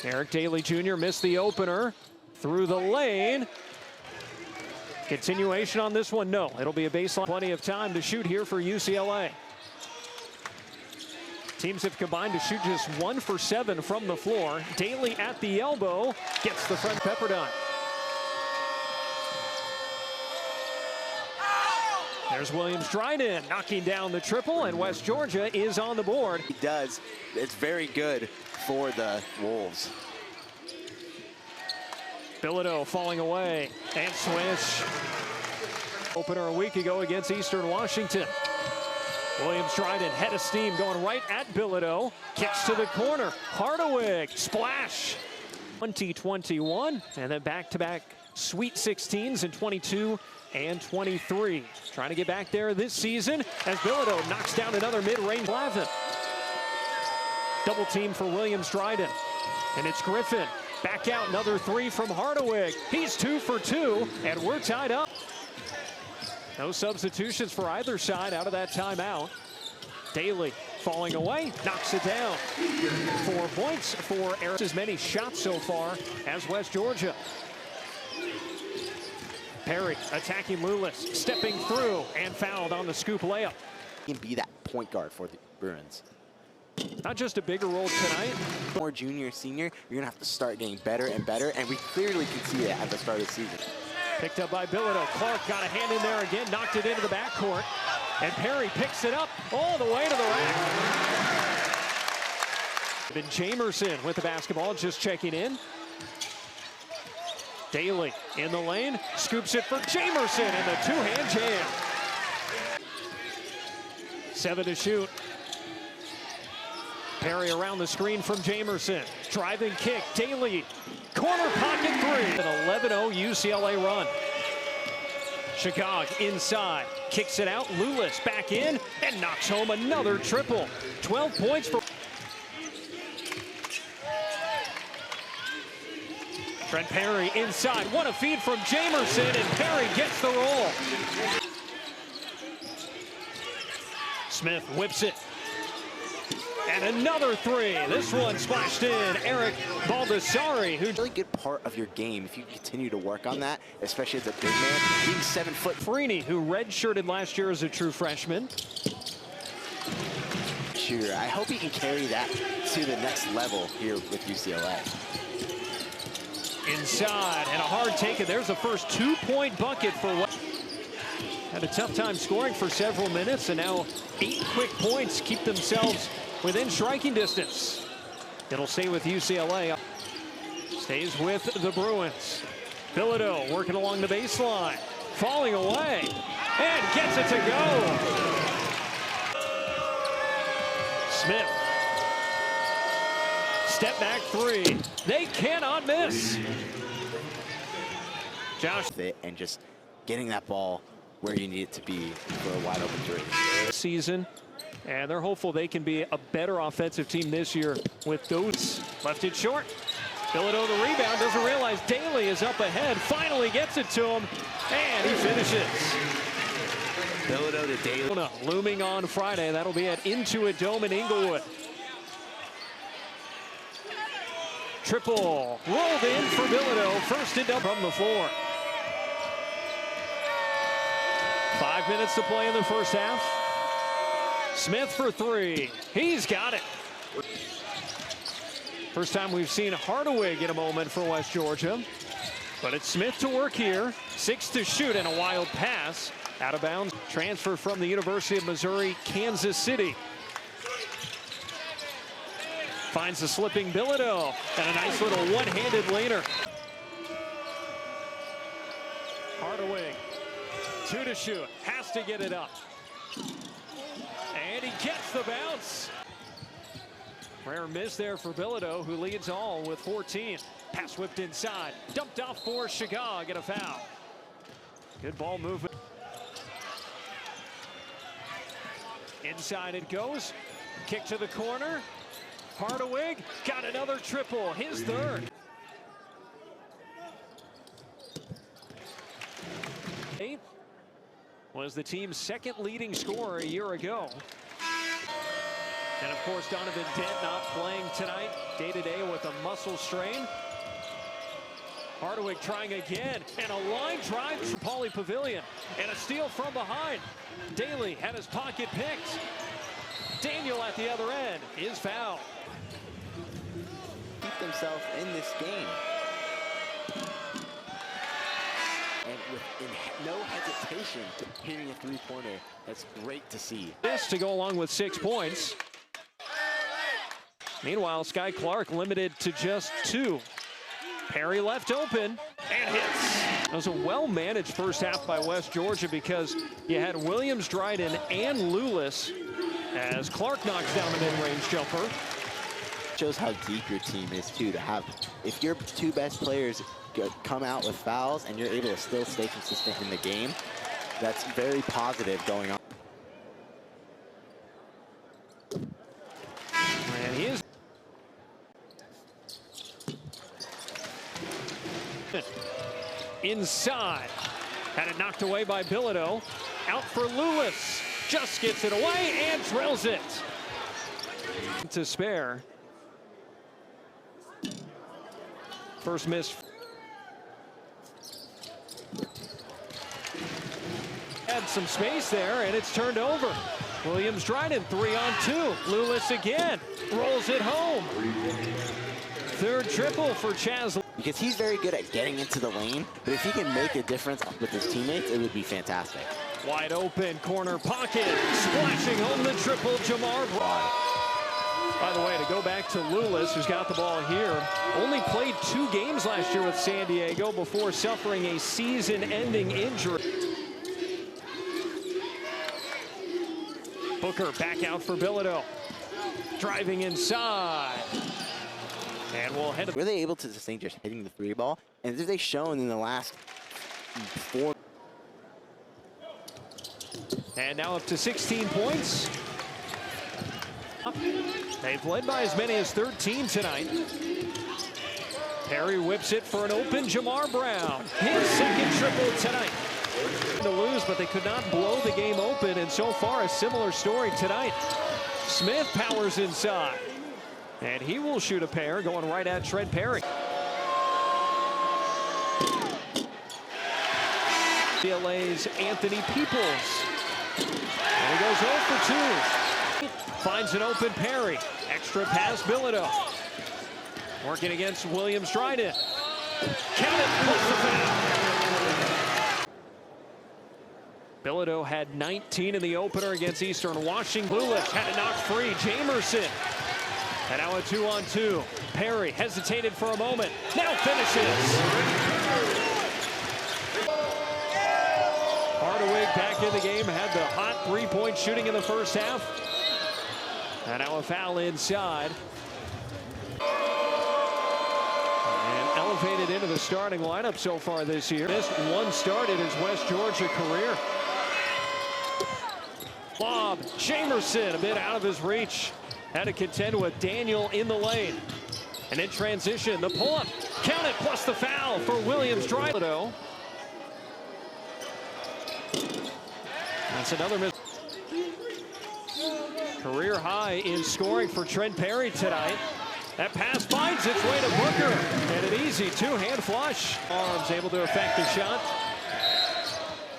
Eric Daly Jr. missed the opener. Through the lane. Continuation on this one, no. It'll be a baseline. Plenty of time to shoot here for UCLA. Teams have combined to shoot just 1 for 7 from the floor. Daly at the elbow gets the front. Pepperdine. There's Williams Dryden knocking down the triple, and West Georgia is on the board. He does. It's very good for the Wolves. Bilodeau falling away and swish. Opener a week ago against Eastern Washington. Williams Dryden head of steam going right at Bilodeau. Kicks to the corner. Hardawig splash. 2021 and then back-to-back Sweet 16s in 22 and 23. Trying to get back there this season as Bilodeau knocks down another mid-range. Double team for Williams Dryden. And it's Griffin. Back out, another 3 from Hardawig. He's 2 for 2, and we're tied up. No substitutions for either side out of that timeout. Daly falling away, knocks it down. 4 points for Eric. As many shots so far as West Georgia. Perry attacking Lewis, stepping through and fouled on the scoop layup. He can be that point guard for the Bruins. Not just a bigger role tonight. More junior, senior, you're going to have to start getting better and better, and we clearly can see that at the start of the season. Picked up by Bilodeau. Clark got a hand in there again, knocked it into the backcourt. And Perry picks it up all the way to the rack. Then Jamerson with the basketball, just checking in. Daly in the lane, scoops it for Jamerson, and the two-hand jam. 7 to shoot. Perry around the screen from Jamerson. Driving kick, Daly, corner pocket 3. An 11-0 UCLA run. Chicago inside, kicks it out, Lewis back in, and knocks home another triple. 12 points for Trent Perry inside. What a feed from Jamerson, and Perry gets the roll. Smith whips it. And another 3. This one splashed in. Eric Baldessari, who really good part of your game if you continue to work on that, especially as a big man. Being 7 foot. Freeney, who redshirted last year as a true freshman. Sure, I hope he can carry that to the next level here with UCLA. Inside, and a hard take, and there's the first 2-point bucket for what had a tough time scoring for several minutes, and now 8 quick points keep themselves within striking distance. It'll stay with UCLA. Stays with the Bruins. Bilodeau working along the baseline, falling away, and gets it to go. Smith. Step back 3. They cannot miss. Josh. And just getting that ball where you need it to be for a wide open 3. Season, and they're hopeful they can be a better offensive team this year with those. Left it short. Bilodeau the rebound, doesn't realize Daly is up ahead, finally gets it to him, and he finishes. Bilodeau to Daly. Looming on Friday, that'll be at Intuit Dome in Inglewood. Triple rolled in for Bilodeau, first and up from the floor. 5 minutes to play in the first half. Smith for 3. He's got it. First time we've seen Hardaway get a moment for West Georgia. But it's Smith to work here. 6 to shoot and a wild pass. Out of bounds. Transfer from the University of Missouri, Kansas City. Finds the slipping Bilodeau. And a nice little one-handed laner. Hardaway. 2 to shoot. Has to get it up. And he gets the bounce. Rare miss there for Bilodeau, who leads all with 14. Pass whipped inside. Dumped off for Chicago. Get a foul. Good ball movement. Inside it goes. Kick to the corner. Hardawig got another triple. His 3rd. Was the team's 2nd leading scorer a year ago. And of course, Donovan Dent not playing tonight, day-to-day with a muscle strain. Hardwick trying again, and a line drive to Pauley Pavilion, and a steal from behind. Daly had his pocket picked. Daniel at the other end is fouled. Keep themselves in this game. And with no hesitation, hitting a three-pointer. That's great to see. This to go along with 6 points. Meanwhile, Sky Clark limited to just 2. Perry left open and hits. It was a well-managed first half by West Georgia because you had Williams, Dryden, and Lewis as Clark knocks down the mid-range jumper. Shows how deep your team is too, to have, if your 2 best players come out with fouls and you're able to still stay consistent in the game, that's very positive going on. And he is inside. Had it knocked away by Bilodeau. Out for Lewis. Just gets it away and drills it. To spare. First miss. Had some space there, and it's turned over. Williams Dryden, 3-on-2. Lewis again. Rolls it home. Third triple for Chaz. Because he's very good at getting into the lane, but if he can make a difference with his teammates, it would be fantastic. Wide open, corner pocket. Splashing home the triple, Jamar Brown. By the way, to go back to Lewis, who's got the ball here, only played 2 games last year with San Diego before suffering a season-ending injury. Booker back out for Bilodeau. Driving inside. And we'll head. Were they able to sustain just hitting the 3 ball? And as they've shown in the last 4. And now up to 16 points. They've led by as many as 13 tonight. Perry whips it for an open Jamar Brown. His second triple tonight. To lose, but they could not blow the game open, and so far a similar story tonight. Smith powers inside, and he will shoot a pair going right at Trent Perry. UCLA's Anthony Peoples. And he goes 0 for 2. Finds an open Perry. Extra pass Bilodeau. Working against Williams Dryden. Count it, plus the foul. Bilodeau had 19 in the opener against Eastern Washington. Lewis had it knocked free. Jamerson. And now a 2-on-2. Perry hesitated for a moment. Now finishes. Hardwick back in the game. Had the hot 3-point shooting in the first half. And now a foul inside. And elevated into the starting lineup so far this year. Missed 1 start in his West Georgia career. Lob, Jamerson a bit out of his reach. Had to contend with Daniel in the lane. And in transition, the pull-up. Count it, plus the foul for Williams Dryden. That's another miss. Career high in scoring for Trent Perry tonight. That pass finds its way to Booker. And an easy 2-hand flush. Arms able to effect the shot.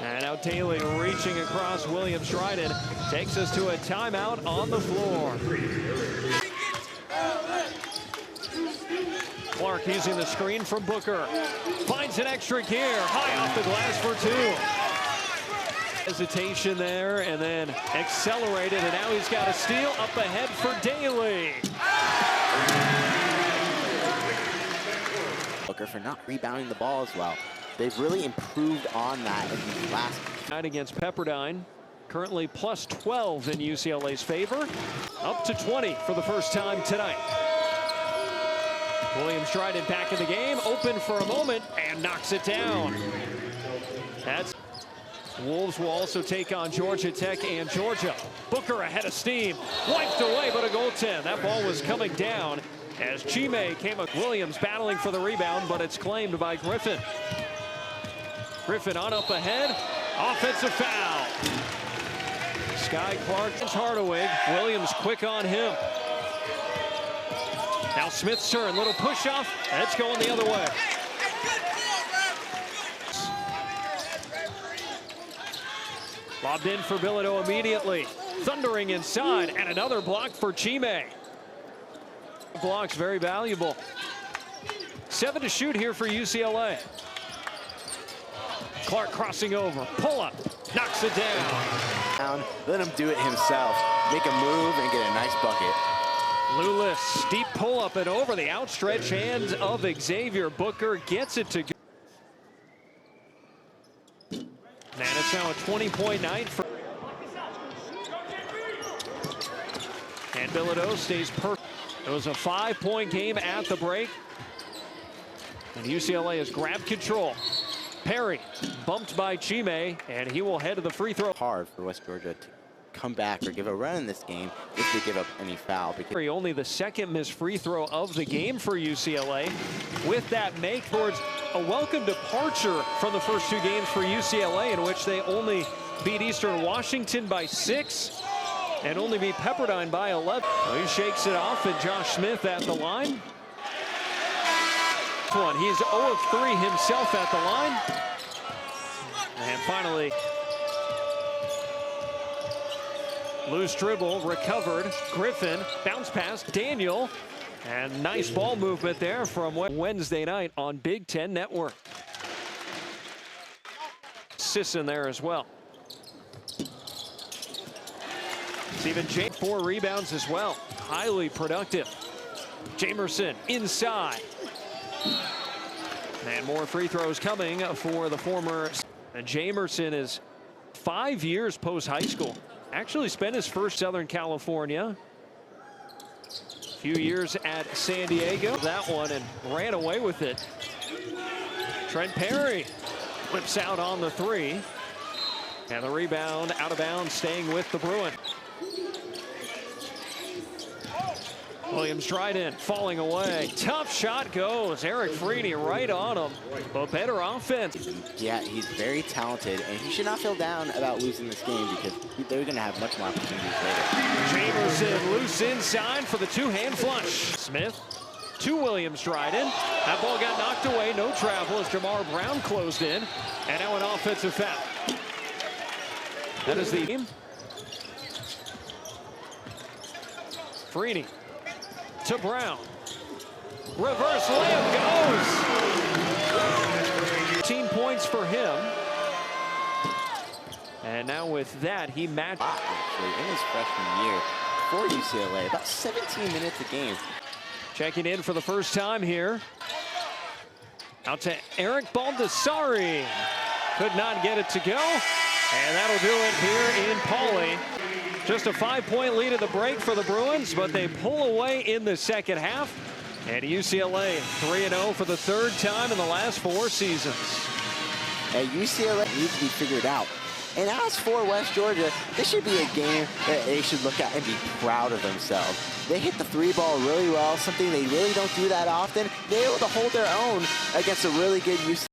And now Daly reaching across Williams Dryden. Takes us to a timeout on the floor. Clark using the screen from Booker. Finds an extra gear. High off the glass for 2. Hesitation there, and then accelerated, and now he's got a steal up ahead for Daly. Booker for not rebounding the ball as well. They've really improved on that in these last night against Pepperdine. Currently plus 12 in UCLA's favor. Up to 20 for the first time tonight. Williams Dryden back in the game, open for a moment, and knocks it down. That's Wolves will also take on Georgia Tech and Georgia. Booker ahead of steam, wiped away, but a goaltend. That ball was coming down as Chime came up. Williams battling for the rebound, but it's claimed by Griffin. Griffin on up ahead, offensive foul. Sky Clark, Hardwick, Williams quick on him. Now Smith's turn, little push off, and it's going the other way. Lobbed in for Bilodeau immediately. Thundering inside, and another block for Chime. Blocks very valuable. 7 to shoot here for UCLA. Clark crossing over, pull up, knocks it down. Let him do it himself. Make a move and get a nice bucket. Lulis, deep pull up and over the outstretched hands of Xavier Booker, gets it to go. And it's now a 20-point night for. And Bilodeau stays perfect. It was a 5-point game at the break. And UCLA has grabbed control. Perry bumped by Chime, and he will head to the free throw. Hard for West Georgia to come back or give a run in this game if they give up any foul. Because only the second missed free throw of the game for UCLA. With that make towards a welcome departure from the first 2 games for UCLA, in which they only beat Eastern Washington by 6 and only beat Pepperdine by 11. Well, he shakes it off, and Josh Smith at the line. He's 0 of 3 himself at the line. And finally, loose dribble, recovered. Griffin, bounce pass, Daniel. And nice ball movement there from Wednesday night on Big Ten Network. Sisson there as well. Stephen James, 4 rebounds as well. Highly productive. Jamerson inside. And more free throws coming for the former. And Jamerson is 5 years post-high school. Actually spent his first Southern California. A few years at San Diego. That one and ran away with it. Trent Perry whips out on the 3. And the rebound out of bounds, staying with the Bruins. Williams Dryden falling away. Tough shot goes. Eric Freeney right on him. But better offense. Yeah, he's very talented, and he should not feel down about losing this game because they're going to have much more opportunities later. Jamerson loose inside for the 2-hand flush. Smith to Williams Dryden. That ball got knocked away. No travel as Jamar Brown closed in. And now an offensive foul. That is the game. Freeney to Brown. Reverse layup goes. 15 points for him. And now with that, he matched. Actually, in his freshman year for UCLA, about 17 minutes a game. Checking in for the first time here. Out to Eric Baldessari. Could not get it to go. And that'll do it here in Pauley. Just a 5-point lead at the break for the Bruins, but they pull away in the second half. And UCLA 3-0 for the 3rd time in the last 4 seasons. UCLA needs to be figured out. And as for West Georgia, this should be a game that they should look at and be proud of themselves. They hit the 3-ball really well, something they really don't do that often. They're able to hold their own against a really good UCLA.